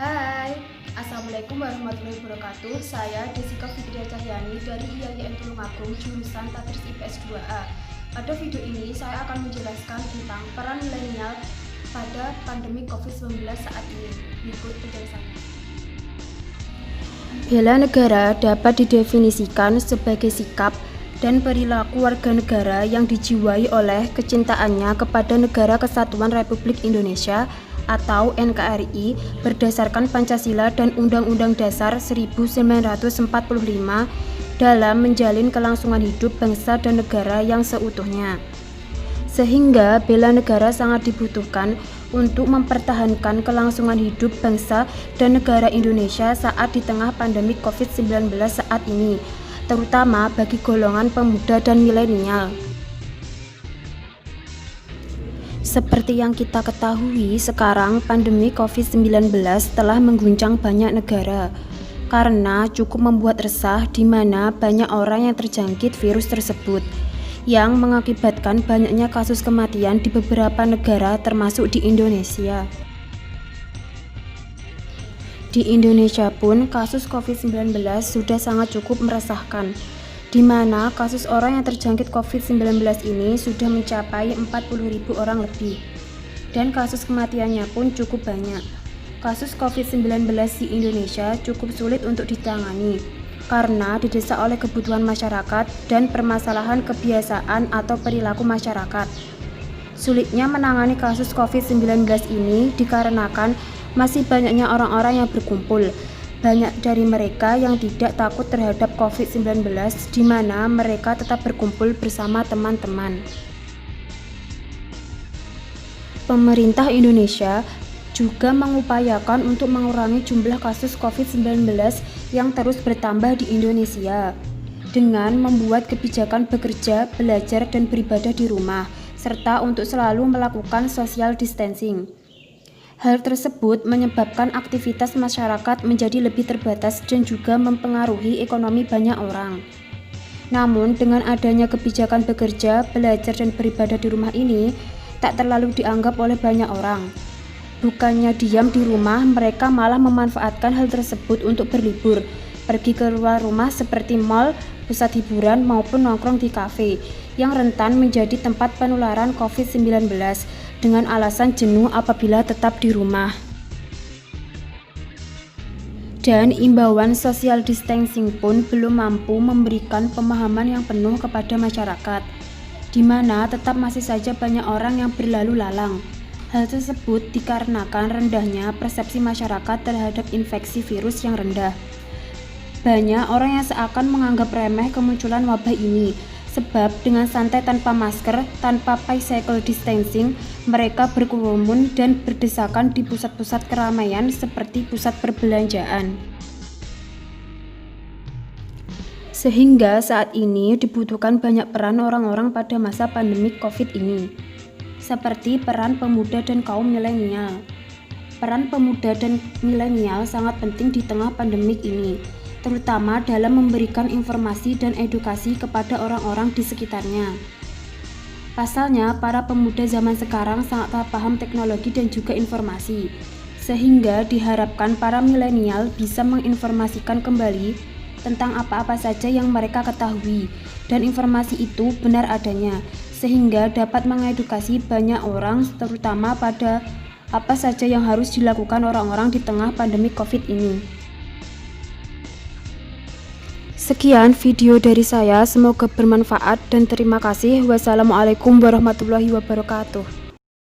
Hai, Assalamualaikum warahmatullahi wabarakatuh. Saya Desika Fitria Cahyani dari IAIN Tulungagung, jurusan Tatris IPS 2A. Pada video ini saya akan menjelaskan tentang peran milenial pada pandemi COVID-19 saat ini. Berikut penjelasannya. Bela negara dapat didefinisikan sebagai sikap dan perilaku warga negara yang dijiwai oleh kecintaannya kepada Negara Kesatuan Republik Indonesia atau NKRI berdasarkan Pancasila dan Undang-Undang Dasar 1945 dalam menjalin kelangsungan hidup bangsa dan negara yang seutuhnya. Sehingga bela negara sangat dibutuhkan untuk mempertahankan kelangsungan hidup bangsa dan negara Indonesia saat di tengah pandemi COVID-19 saat ini, terutama bagi golongan pemuda dan milenial. Seperti yang kita ketahui, sekarang pandemi COVID-19 telah mengguncang banyak negara karena cukup membuat resah di mana banyak orang yang terjangkit virus tersebut yang mengakibatkan banyaknya kasus kematian di beberapa negara termasuk di Indonesia. Di Indonesia pun kasus COVID-19 sudah sangat cukup meresahkan, di mana kasus orang yang terjangkit COVID-19 ini sudah mencapai 40.000 orang lebih, dan kasus kematiannya pun cukup banyak. Kasus COVID-19 di Indonesia cukup sulit untuk ditangani, karena didesak oleh kebutuhan masyarakat dan permasalahan kebiasaan atau perilaku masyarakat. Sulitnya menangani kasus COVID-19 ini dikarenakan masih banyaknya orang-orang yang berkumpul. Banyak dari mereka yang tidak takut terhadap COVID-19, di mana mereka tetap berkumpul bersama teman-teman. Pemerintah Indonesia juga mengupayakan untuk mengurangi jumlah kasus COVID-19 yang terus bertambah di Indonesia dengan membuat kebijakan bekerja, belajar, dan beribadah di rumah, serta untuk selalu melakukan social distancing. Hal tersebut menyebabkan aktivitas masyarakat menjadi lebih terbatas dan juga mempengaruhi ekonomi banyak orang. Namun, dengan adanya kebijakan bekerja, belajar, dan beribadah di rumah ini tak terlalu dianggap oleh banyak orang. Bukannya diam di rumah, mereka malah memanfaatkan hal tersebut untuk berlibur, pergi keluar rumah seperti mal, pusat hiburan, maupun nongkrong di kafe yang rentan menjadi tempat penularan COVID-19 dengan alasan jenuh apabila tetap di rumah. Dan imbauan social distancing pun belum mampu memberikan pemahaman yang penuh kepada masyarakat, di mana tetap masih saja banyak orang yang berlalu lalang. Hal tersebut dikarenakan rendahnya persepsi masyarakat terhadap infeksi virus yang rendah. Banyak orang yang seakan menganggap remeh kemunculan wabah ini, sebab dengan santai tanpa masker, tanpa physical distancing, mereka berkerumun dan berdesakan di pusat-pusat keramaian seperti pusat perbelanjaan. Sehingga saat ini dibutuhkan banyak peran orang-orang pada masa pandemi COVID ini, seperti peran pemuda dan kaum milenial. Peran pemuda dan milenial sangat penting di tengah pandemik ini, terutama dalam memberikan informasi dan edukasi kepada orang-orang di sekitarnya. Pasalnya, para pemuda zaman sekarang sangat paham teknologi dan juga informasi, sehingga diharapkan para milenial bisa menginformasikan kembali tentang apa-apa saja yang mereka ketahui, dan informasi itu benar adanya, sehingga dapat mengedukasi banyak orang, terutama pada apa saja yang harus dilakukan orang-orang di tengah pandemi COVID ini. Sekian video dari saya, semoga bermanfaat dan terima kasih. Wassalamualaikum warahmatullahi wabarakatuh.